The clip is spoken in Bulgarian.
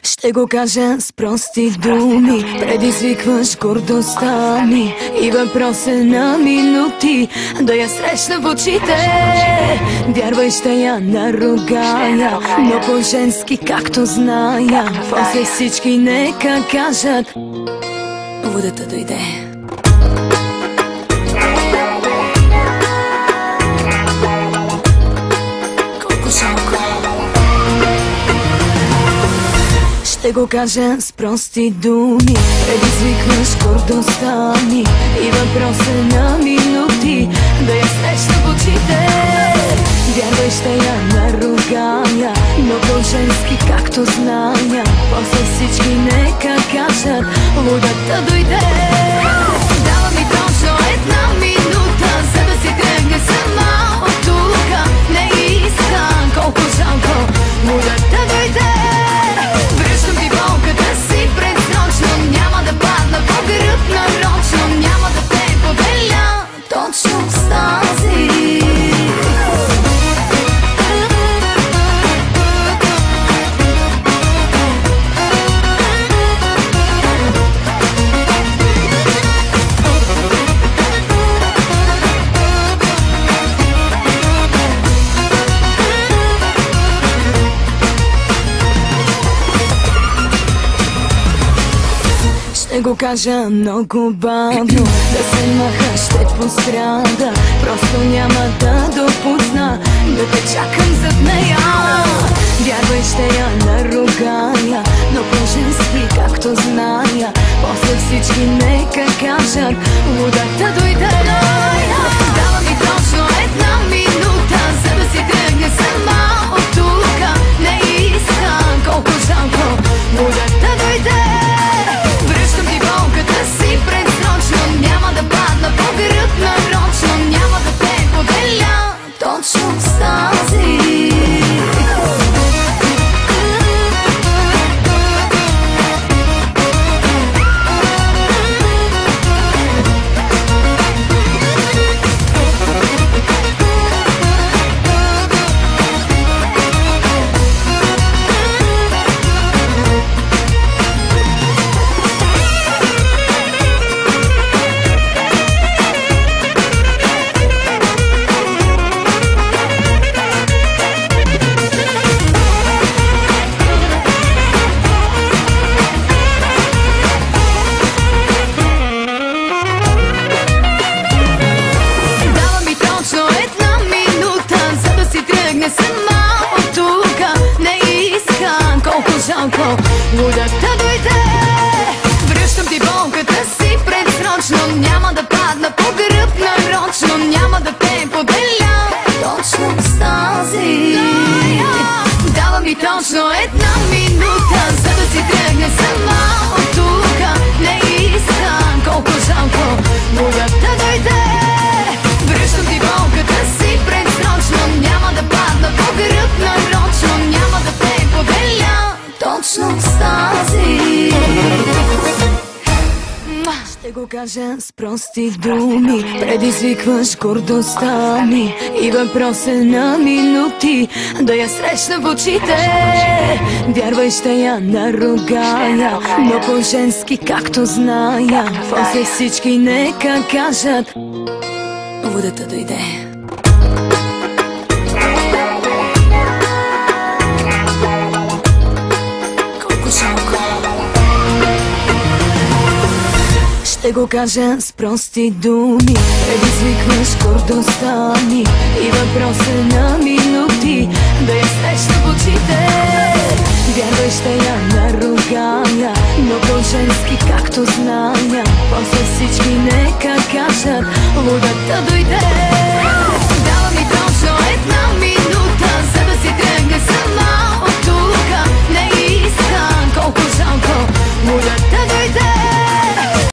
Ще го кажа с прости думи, предизвикваш гордостта ми и въпрос е на минути да я срещна в очите. Вярвай, ще я наругая, но по-женски както зная. После всички нека кажат: лудата дойде. Ще го кажа с прости думи, предизвикваш гордостта ми и въпрос е на минути да я срещна в очите. Вярвай, ще я наругая, но по-женски както зная. После всички нека кажат: лудата дойде. Дава ми точно една минута, за да си тръгне сама от тука. Не искам, колко жалко, лудата дойде. Връщам ти болката си предсрочно, няма да падна по гръб нарочно, няма да те поделя точно с тази. Ще го кажа много бавно, да се маха, ще пострада. Просто няма да допусна да те чакам зад нея. Вярвай, ще я наругая, но по-женски както зная. После всички нека кажат: лудата дойде. Дава ми точно една минута, за да си тръгне сама от тука. Не искам, колко жалко, лудата дойде. Връщам ти болката си предсрочно, няма да падна по гръб нарочно, няма да те поделя точно с тази. Лудата дойде. Връщам ти болката си предсрочно, няма да падна по гръб нарочно, няма да те поделя точно с тази. Дава ми точно една минута, за да си тръгне сама от тука. Не искам, колко жалко, лудата дойде. Връщам ти болката си предсрочно, няма да падна по гръб нарочно, няма да те поделя точно с тази. Ще го кажа с прости думи, предизвикваш гордостта ми и въпрос е на минути да я срещна в очите. Вярвай, ще я наругая, но по-женски както зная. После всички нека кажат: лудата дойде. Ще го кажа с прости думи, предизвикваш гордостта ми и въпрос е на минути да я срещна в очите. Вярвай, ще я наругая, но по-женски както зная. После всички нека кажат: лудата дойде.